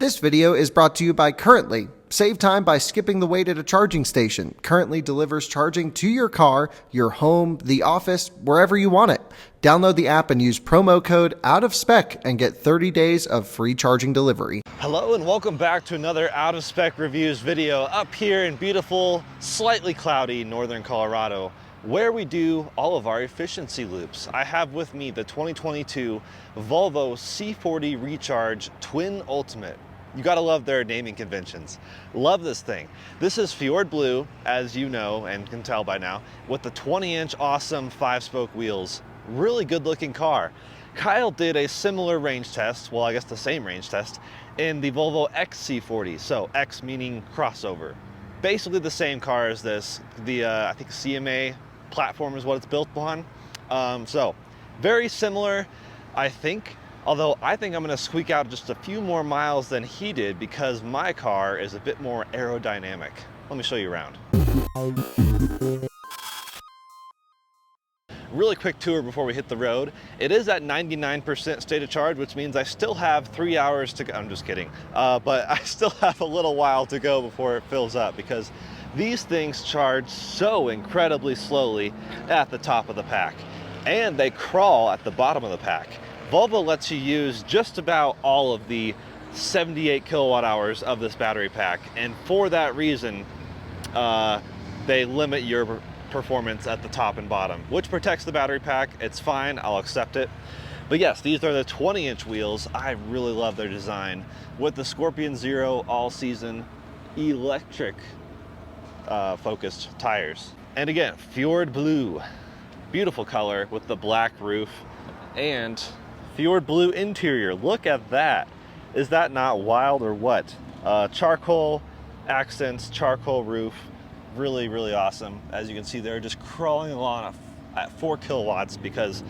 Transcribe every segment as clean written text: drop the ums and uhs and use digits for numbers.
This video is brought to you by Currently. Save time by skipping the wait at a charging station. Currently delivers charging to your car, your home, the office, wherever you want it. Download the app and use promo code OUTOFSPEC and get 30 days of free charging delivery. Hello and welcome back to another Out of Spec Reviews video up here in beautiful, slightly cloudy northern Colorado, where we do all of our efficiency loops. I have with me the 2022 Volvo C40 Recharge Twin Ultimate. You gotta love their naming conventions. Love this thing. This is Fjord Blue, as you know and can tell by now, with the 20-inch awesome 5-spoke wheels. Really good looking car. Kyle did a similar range test, well I guess the same range test, in the Volvo XC40, so X meaning crossover. Basically the same car as this. The I think CMA platform is what it's built upon. So very similar, I think. Although I think I'm going to squeak out just a few more miles than he did because my car is a bit more aerodynamic. Let me show you around. Really quick tour before we hit the road. It is at 99% state of charge, which means I still have 3 hours to go. I'm just kidding. But I still have a little while to go before it fills up because these things charge so incredibly slowly at the top of the pack. And they crawl at the bottom of the pack. Volvo lets you use just about all of the 78 kilowatt hours of this battery pack, and for that reason they limit your performance at the top and bottom, which protects the battery pack. It's fine, I'll accept it. But yes, these are the 20-inch wheels. I really love their design with the Scorpion Zero all-season electric focused tires. And again, Fjord Blue, beautiful color with the black roof and Fjord Blue interior. Look at that. Is that not wild or what? Charcoal accents, charcoal roof. Really, really awesome. As you can see, they're just crawling along at 4 kilowatts because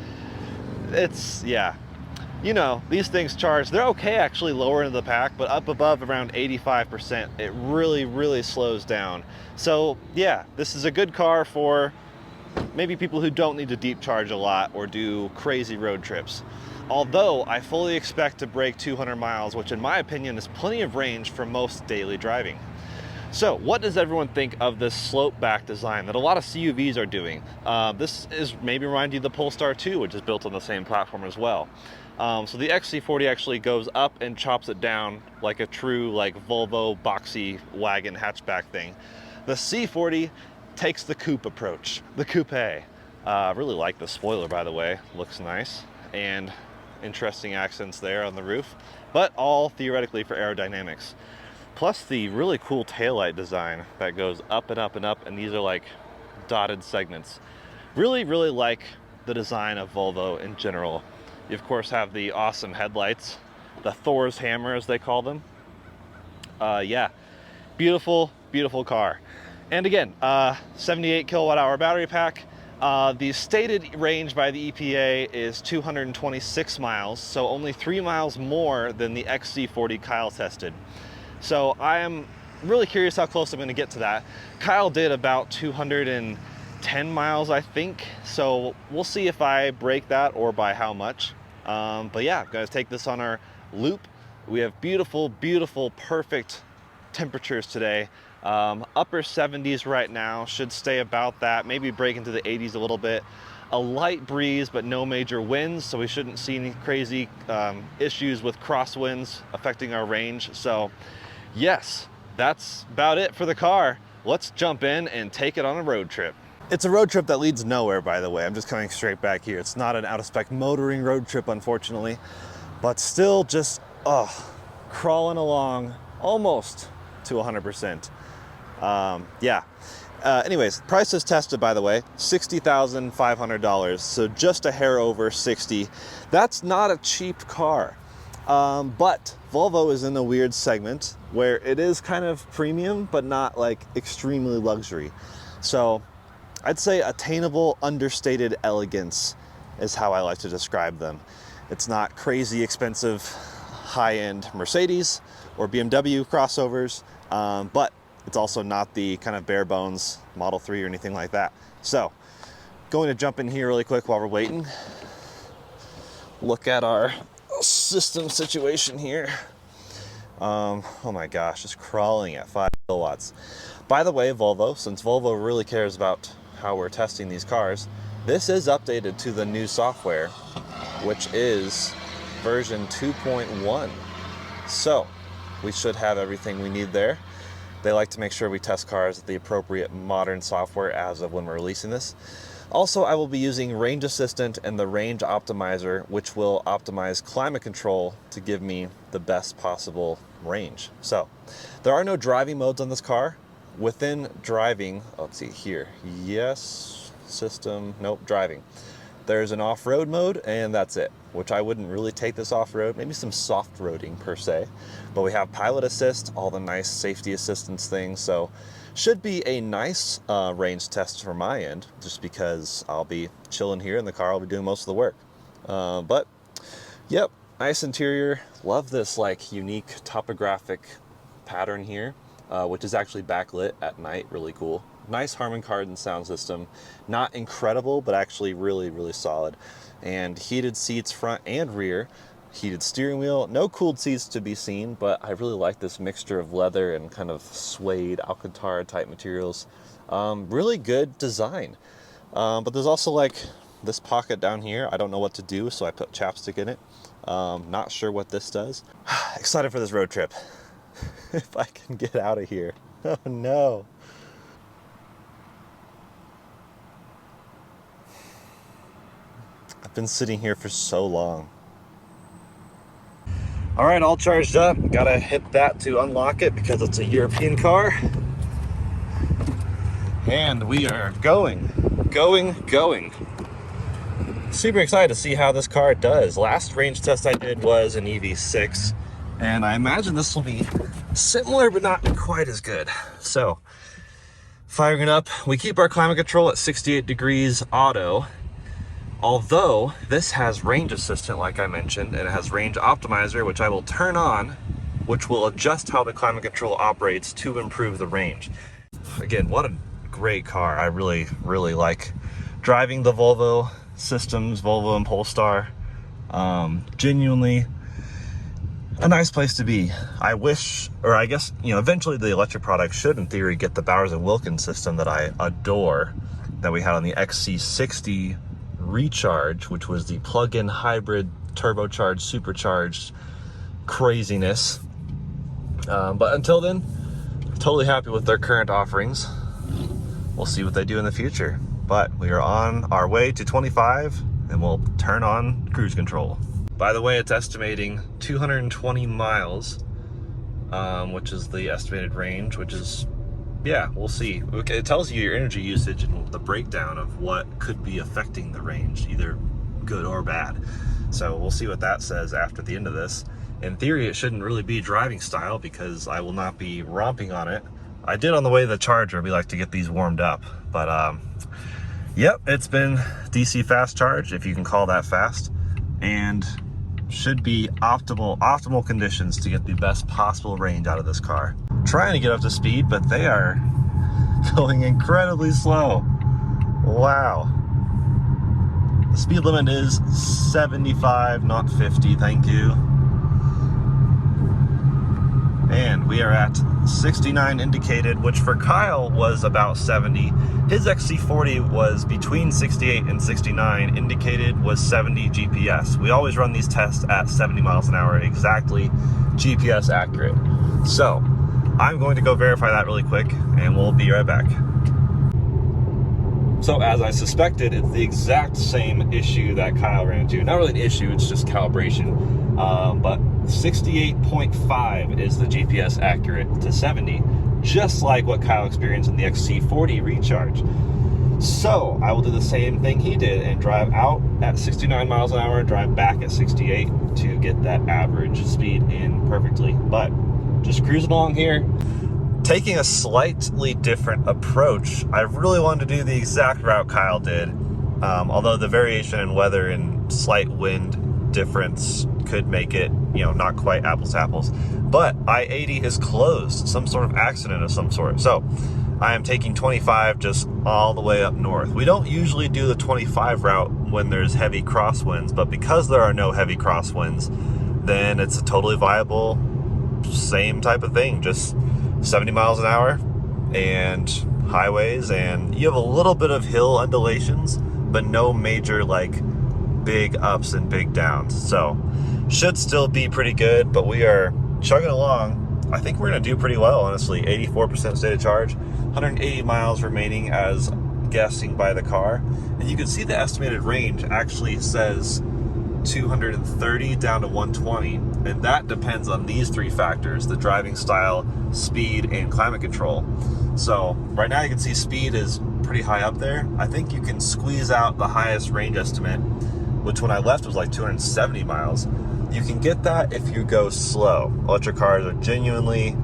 it's, yeah. You know, these things charge, they're okay actually lower into the pack, but up above around 85%, it really, really slows down. So yeah, this is a good car for maybe people who don't need to deep charge a lot or do crazy road trips. Although I fully expect to break 200 miles, which in my opinion is plenty of range for most daily driving. So what does everyone think of this slope back design that a lot of CUVs are doing? This is maybe remind you of the Polestar 2, which is built on the same platform as well. So the XC40 actually goes up and chops it down like a true Volvo boxy wagon hatchback thing. The C40 takes the coupe approach, the coupe. Really like the spoiler, by the way, looks nice, and interesting accents there on the roof, but all theoretically for aerodynamics. Plus the really cool taillight design that goes up and up and up, and these are like dotted segments. Really, really like the design of Volvo in general. You of course have the awesome headlights, the Thor's hammer as they call them. Yeah, beautiful, beautiful car. And again, 78 kilowatt hour battery pack. The stated range by the EPA is 226 miles, so only 3 miles more than the XC40 Kyle tested. So I am really curious how close I'm going to get to that. Kyle did about 210 miles, I think, so we'll see if I break that or by how much. But yeah, I'm going to take this on our loop. We have beautiful, beautiful, perfect temperatures today. Upper 70s right now, should stay about that, maybe break into the 80s a little bit. A light breeze, but no major winds, so we shouldn't see any crazy issues with crosswinds affecting our range. So yes, that's about it for the car. Let's jump in and take it on a road trip. It's a road trip that leads nowhere, by the way. I'm just coming straight back here. It's not an out-of-spec motoring road trip, unfortunately, but still just crawling along almost to 100%. Yeah. Anyways, price is tested, by the way, $60,500, so just a hair over 60. That's not a cheap car, but Volvo is in a weird segment where it is kind of premium, but not like extremely luxury. So I'd say attainable, understated elegance is how I like to describe them. It's not crazy expensive, high-end Mercedes or BMW crossovers, but it's also not the kind of bare bones Model 3 or anything like that. So, going to jump in here really quick while we're waiting. Look at our system situation here. Oh my gosh, just crawling at 5 kilowatts. By the way, Volvo, since Volvo really cares about how we're testing these cars, this is updated to the new software, which is version 2.1. So we should have everything we need there. They like to make sure we test cars with the appropriate modern software as of when we're releasing this. Also, I will be using Range Assistant and the Range Optimizer, which will optimize climate control to give me the best possible range. So there are no driving modes on this car. Within driving, let's see here, yes, system, nope, driving. There's an off-road mode, and that's it, which I wouldn't really take this off-road, maybe some soft roading per se. But we have pilot assist, all the nice safety assistance things, so should be a nice range test from my end, just because I'll be chilling here in the car, I'll be doing most of the work. But yep, nice interior. Love this like unique topographic pattern here, which is actually backlit at night, really cool. Nice Harman Kardon sound system, not incredible, but actually really, really solid. And heated seats front and rear, heated steering wheel, no cooled seats to be seen, but I really like this mixture of leather and kind of suede Alcantara type materials. Really good design. But there's also like this pocket down here. I don't know what to do, so I put chapstick in it. Not sure what this does. Excited for this road trip. If I can get out of here. Oh no. I've been sitting here for so long. All right, all charged up. Gotta hit that to unlock it because it's a European car. And we are going. Super excited to see how this car does. Last range test I did was an EV6, and I imagine this will be similar but not quite as good. So, firing it up. We keep our climate control at 68 degrees auto. Although this has range assistant, like I mentioned, and it has range optimizer, which I will turn on, which will adjust how the climate control operates to improve the range. Again, what a great car. I really, really like driving the Volvo systems, Volvo and Polestar. Genuinely a nice place to be. I wish, or I guess, you know, eventually the electric product should, in theory, get the Bowers and Wilkins system that I adore, that we had on the XC60 Recharge, which was the plug-in hybrid turbocharged supercharged craziness. But until then, totally happy with their current offerings. We'll see what they do in the future, but we are on our way to 25 and we'll turn on cruise control. By the way, it's estimating 220 miles, which is the estimated range, which is, yeah, we'll see. It tells you your energy usage and the breakdown of what could be affecting the range, either good or bad. So we'll see what that says after the end of this. In theory, it shouldn't really be driving style because I will not be romping on it. I did on the way to the charger. We like to get these warmed up. But yep, it's been DC fast charge, if you can call that fast, and should be optimal conditions to get the best possible range out of this car. Trying to get up to speed, but they are going incredibly slow. Wow. The speed limit is 75, not 50, thank you. And we are at 69 indicated, which for Kyle was about 70. His XC40 was between 68 and 69. Indicated was 70 GPS. We always run these tests at 70 miles an hour, exactly GPS accurate. So I'm going to go verify that really quick and we'll be right back. So as I suspected, it's the exact same issue that Kyle ran into. Not really an issue, it's just calibration. But 68.5 is the GPS accurate to 70, just like what Kyle experienced in the XC40 Recharge. So I will do the same thing he did and drive out at 69 miles an hour, drive back at 68 to get that average speed in perfectly. But just cruising along here, taking a slightly different approach. I really wanted to do the exact route Kyle did, although the variation in weather and slight wind difference could make it, you know, not quite apples to apples. But I-80 is closed, some sort of accident of some sort. So I am taking 25 just all the way up north. We don't usually do the 25 route when there's heavy crosswinds, but because there are no heavy crosswinds, then it's a totally viable same type of thing, just 70 miles an hour and highways, and you have a little bit of hill undulations, but no major like big ups and big downs. So should still be pretty good, but we are chugging along. I think we're gonna do pretty well, honestly. 84% state of charge, 180 miles remaining as guessing by the car. And you can see the estimated range actually says 230 down to 120, and that depends on these three factors: the driving style, speed, and climate control. So right now you can see speed is pretty high up there. I think you can squeeze out the highest range estimate, which when I left was like 270 miles. You can get that if you go slow. Electric cars are generally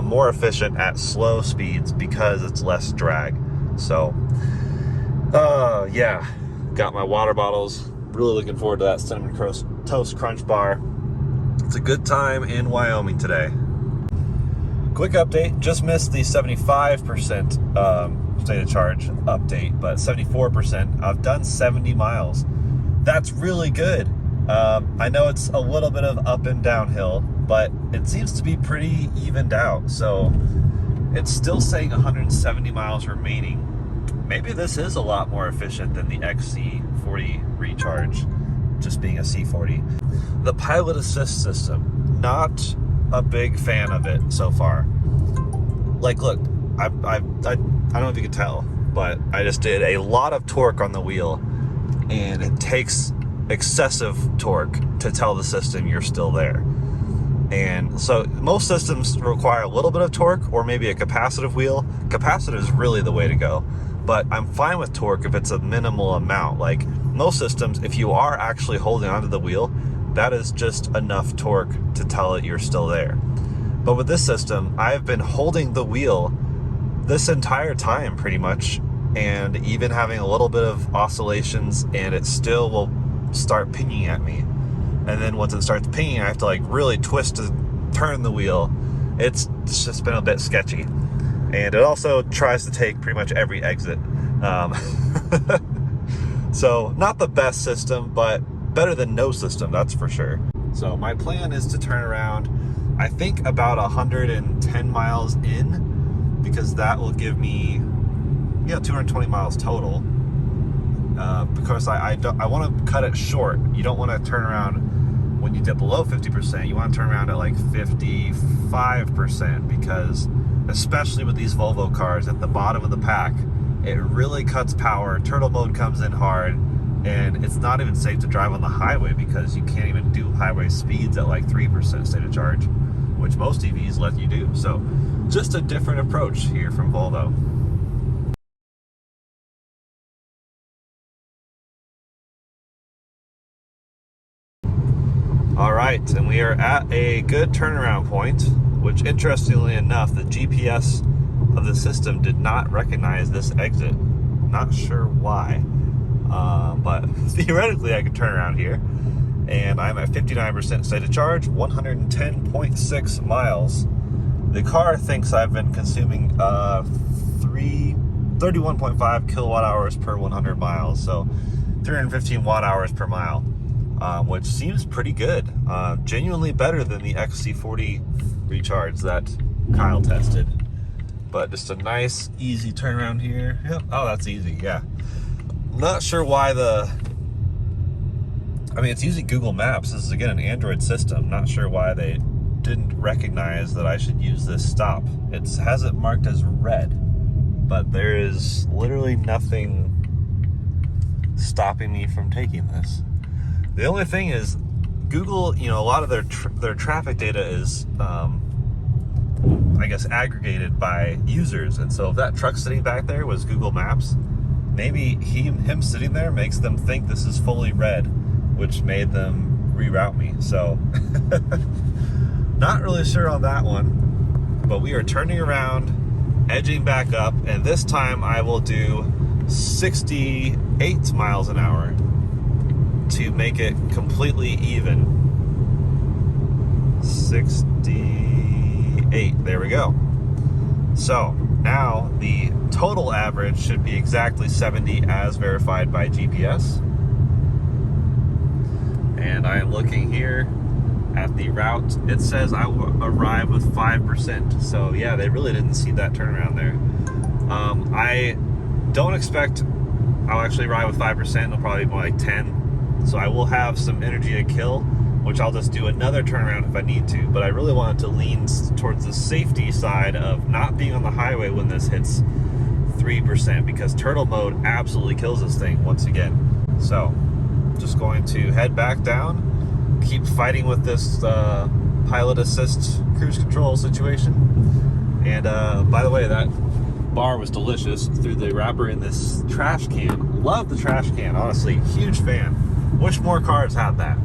more efficient at slow speeds because it's less drag. So yeah, got my water bottles. Really looking forward to that Cinnamon Toast Crunch Bar. It's a good time in Wyoming today. Quick update, just missed the 75% state of charge update, but 74%. I've done 70 miles. That's really good. I know it's a little bit of up and downhill, but it seems to be pretty evened out. So it's still saying 170 miles remaining. Maybe this is a lot more efficient than the XC40 Recharge, just being a C40. The pilot assist system, not a big fan of it so far. Like, look, I don't know if you can tell, but I just did a lot of torque on the wheel, and it takes excessive torque to tell the system you're still there. And so most systems require a little bit of torque or maybe a capacitive wheel. Capacitive is really the way to go, but I'm fine with torque if it's a minimal amount. Like most systems, if you are actually holding onto the wheel, that is just enough torque to tell it you're still there. But with this system, I've been holding the wheel this entire time pretty much, and even having a little bit of oscillations, and it still will start pinging at me. And then once it starts pinging, I have to like really twist to turn the wheel. It's just been a bit sketchy. And it also tries to take pretty much every exit. So not the best system, but better than no system, that's for sure. So my plan is to turn around, I think about 110 miles in, because that will give me 220 miles total. Because I want to cut it short. You don't want to turn around when you dip below 50%. You want to turn around at like 55%, because especially with these Volvo cars at the bottom of the pack, it really cuts power. Turtle mode comes in hard, and it's not even safe to drive on the highway because you can't even do highway speeds at like 3% state of charge, which most EVs let you do. So just a different approach here from Volvo. All right, and we are at a good turnaround point, which interestingly enough, the GPS of the system did not recognize this exit. Not sure why, but theoretically I could turn around here, and I'm at 59% state of charge, 110.6 miles. The car thinks I've been consuming 31.5 kilowatt hours per 100 miles, so 315 watt hours per mile. Which seems pretty good. Genuinely better than the XC40 Recharge that Kyle tested. But just a nice, easy turnaround here. Yep. Oh, that's easy, yeah. Not sure why it's using Google Maps. This is, again, an Android system. Not sure why they didn't recognize that I should use this stop. It has it marked as red, but there is literally nothing stopping me from taking this. The only thing is, Google, a lot of their traffic data is, I guess, aggregated by users. And so if that truck sitting back there was Google Maps, maybe him sitting there makes them think this is fully red, which made them reroute me. So not really sure on that one, but we are turning around, edging back up, and this time I will do 68 miles an hour to make it completely even. 68, there we go. So now the total average should be exactly 70 as verified by GPS. And I am looking here at the route, it says I will arrive with 5%. So yeah, they really didn't see that turnaround there. I don't expect I'll actually ride with 5%. It'll probably be more like 10. So I will have some energy to kill, which I'll just do another turnaround if I need to. But I really wanted to lean towards the safety side of not being on the highway when this hits 3%, because turtle mode absolutely kills this thing once again. So just going to head back down, keep fighting with this pilot assist cruise control situation. And by the way, that bar was delicious through the wrapper in this trash can. Love the trash can, honestly, huge fan. Wish more cars had that.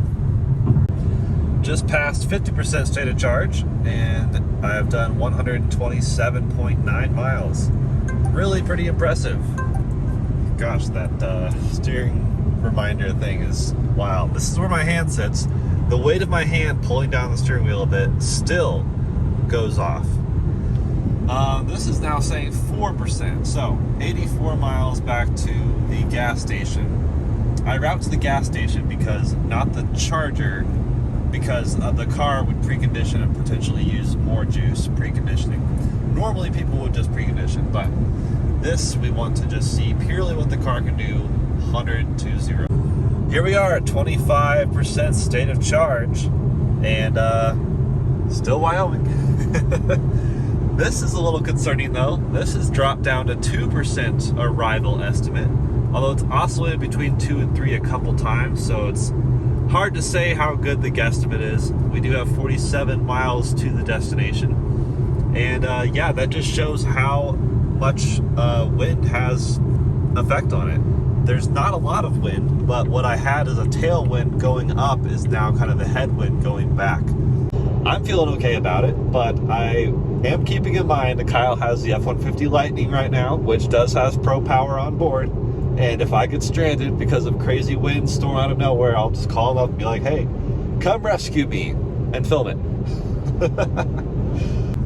Just passed 50% state of charge, and I have done 127.9 miles. Really pretty impressive. Gosh, that steering reminder thing is wow. This is where my hand sits. The weight of my hand pulling down the steering wheel a bit still goes off. This is now saying 4%, so 84 miles back to the gas station. I route to the gas station because, not the charger, because the car would precondition and potentially use more juice preconditioning. Normally people would just precondition, but this we want to just see purely what the car can do, 100 to 0. Here we are at 25% state of charge, and still Wyoming. This is a little concerning though. This has dropped down to 2% arrival estimate, although it's oscillated between 2 and 3 a couple times, so it's hard to say how good the guesstimate is. We do have 47 miles to the destination, and yeah, that just shows how much wind has effect on it. There's not a lot of wind, but what I had as a tailwind going up is now kind of the headwind going back. I'm feeling okay about it, but I am keeping in mind that Kyle has the F-150 Lightning right now, which does have Pro Power on board. And if I get stranded because of crazy wind storm out of nowhere, I'll just call him up and be like, hey, come rescue me, and film it.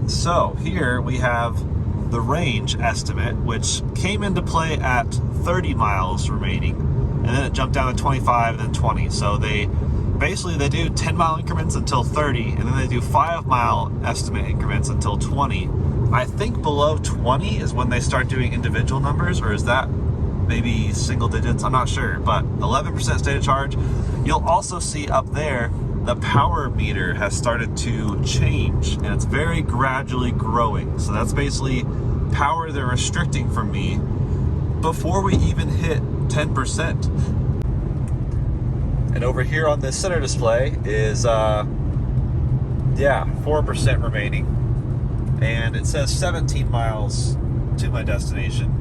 So here we have the range estimate, which came into play at 30 miles remaining, and then it jumped down to 25 and then 20. So they do 10-mile increments until 30, and then they do 5-mile estimate increments until 20. I think below 20 is when they start doing individual numbers, or is that maybe single digits? I'm not sure, but 11% state of charge. You'll also see up there the power meter has started to change, and it's very gradually growing. So that's basically power they're restricting from me before we even hit 10%. And over here on this center display is, 4% remaining. And it says 17 miles to my destination.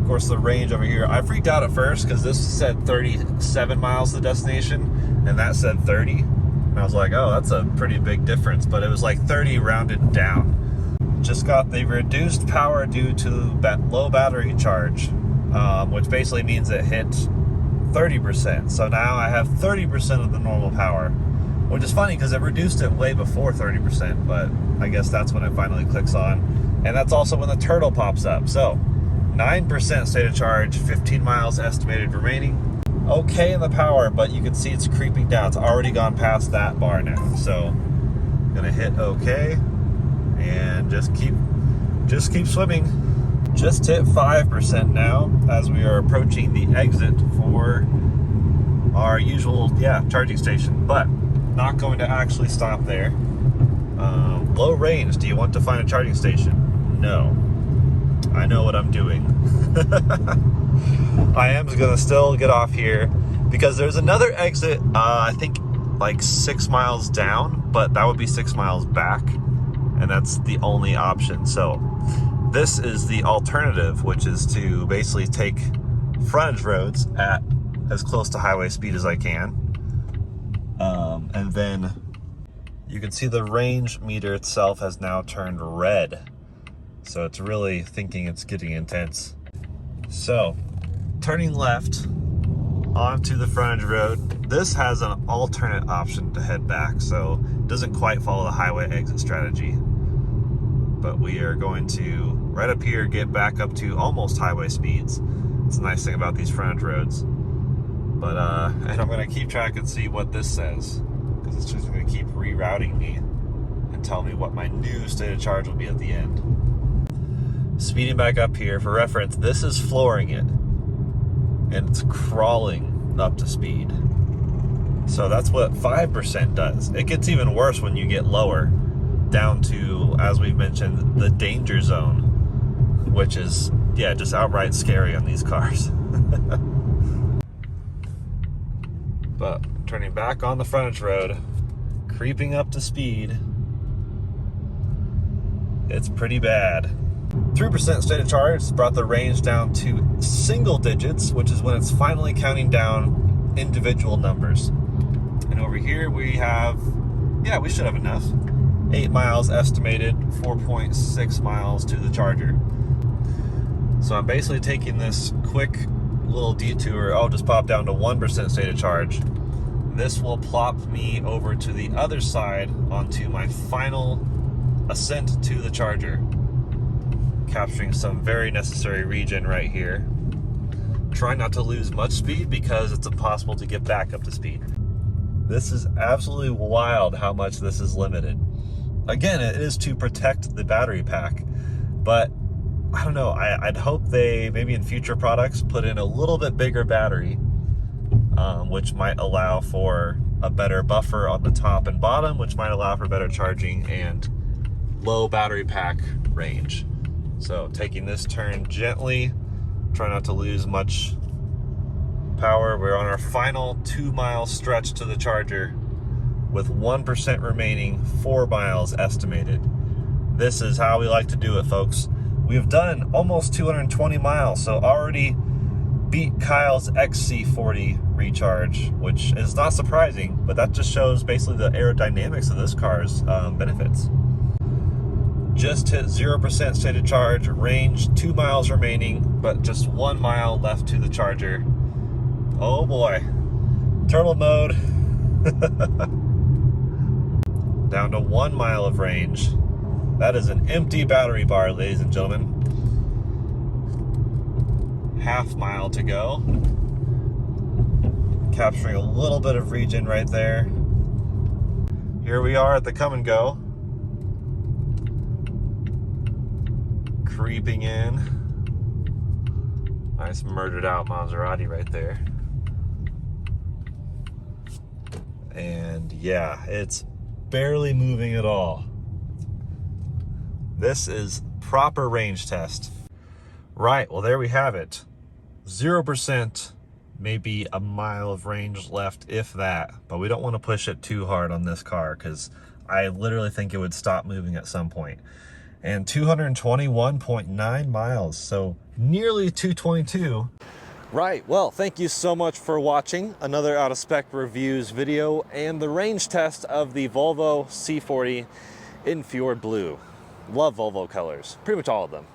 Of course, the range over here, I freaked out at first because this said 37 miles to the destination, and that said 30. And I was like, oh, that's a pretty big difference. But it was like 30 rounded down. Just got the reduced power due to low battery charge, which basically means it hit 30%. So now I have 30% of the normal power, which is funny because it reduced it way before 30%, but I guess that's when it finally clicks on. And that's also when the turtle pops up. So 9% state of charge, 15 miles estimated remaining. Okay in the power, but you can see it's creeping down. It's already gone past that bar now. So I'm gonna hit okay and just keep swimming. Just hit 5% now as we are approaching the exit for our usual charging station, but not going to actually stop there. Low range, do you want to find a charging station? No. I know what I'm doing. I am gonna still get off here because there's another exit, I think like 6 miles down, but that would be 6 miles back, and that's the only option. So this is the alternative, which is to basically take frontage roads at as close to highway speed as I can. And then you can see the range meter itself has now turned red. So it's really thinking it's getting intense. So turning left onto the frontage road, this has an alternate option to head back. So it doesn't quite follow the highway exit strategy. But we are going to, right up here, get back up to almost highway speeds. It's a nice thing about these frontage roads. But, and I'm gonna keep track and see what this says. because it's just going to keep rerouting me and tell me what my new state of charge will be at the end. Speeding back up here, for reference, this is flooring it, and it's crawling up to speed. So that's what 5% does. It gets even worse when you get lower, down to, as we've mentioned, the danger zone, which is, yeah, just outright scary on these cars. But turning back on the frontage road, creeping up to speed, it's pretty bad. 3% state of charge brought the range down to single digits, which is when it's finally counting down individual numbers. And over here we have, yeah, we should have enough. 8 miles estimated, 4.6 miles to the charger. So I'm basically taking this quick little detour. I'll just pop down to 1% state of charge. This will plop me over to the other side onto my final ascent to the charger, capturing some very necessary regen right here. Try not to lose much speed because it's impossible to get back up to speed. This is absolutely wild how much this is limited. Again, it is to protect the battery pack, but I don't know, I'd hope they, maybe in future products, put in a little bit bigger battery, which might allow for a better buffer on the top and bottom, which might allow for better charging and low battery pack range. So taking this turn gently, try not to lose much power. We're on our final 2-mile stretch to the charger with 1% remaining, 4 miles estimated. This is how we like to do it, folks. We've done almost 220 miles, so already beat Kyle's XC40 Recharge, which is not surprising, but that just shows basically the aerodynamics of this car's benefits. Just hit 0% state of charge, range 2 miles remaining, but just 1 mile left to the charger. Oh boy, turtle mode. Down to 1 mile of range. That is an empty battery bar, ladies and gentlemen. Half mile to go. Capturing a little bit of regen right there. Here we are at the come and go. Creeping in. Nice murdered out Maserati right there. And yeah, it's barely moving at all. This is proper range test. Right, well there we have it. 0%, maybe a mile of range left, if that. But we don't want to push it too hard on this car because I literally think it would stop moving at some point. And 221.9 miles, so nearly 222. Right, well, thank you so much for watching another Out of Spec Reviews video and the range test of the Volvo C40 in Fjord Blue. Love Volvo colors, pretty much all of them.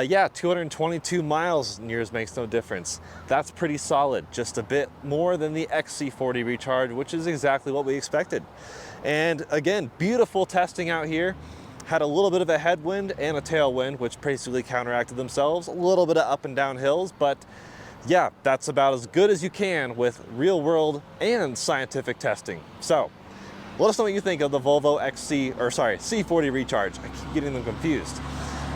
Yeah, 222 miles, yours makes no difference. That's pretty solid, just a bit more than the XC40 Recharge, which is exactly what we expected. And again, beautiful testing out here. Had a little bit of a headwind and a tailwind, which basically counteracted themselves. A little bit of up and down hills, but yeah, that's about as good as you can with real world and scientific testing. So let us know what you think of the Volvo C40 Recharge. I keep getting them confused.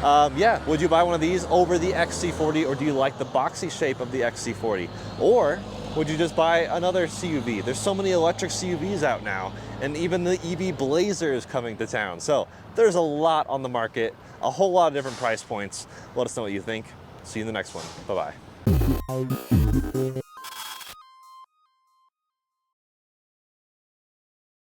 Yeah, would you buy one of these over the XC40, or do you like the boxy shape of the XC40? Or would you just buy another CUV? There's so many electric CUVs out now, and even the EV Blazer is coming to town. So there's a lot on the market, a whole lot of different price points. Let us know what you think. See you in the next one. Bye-bye.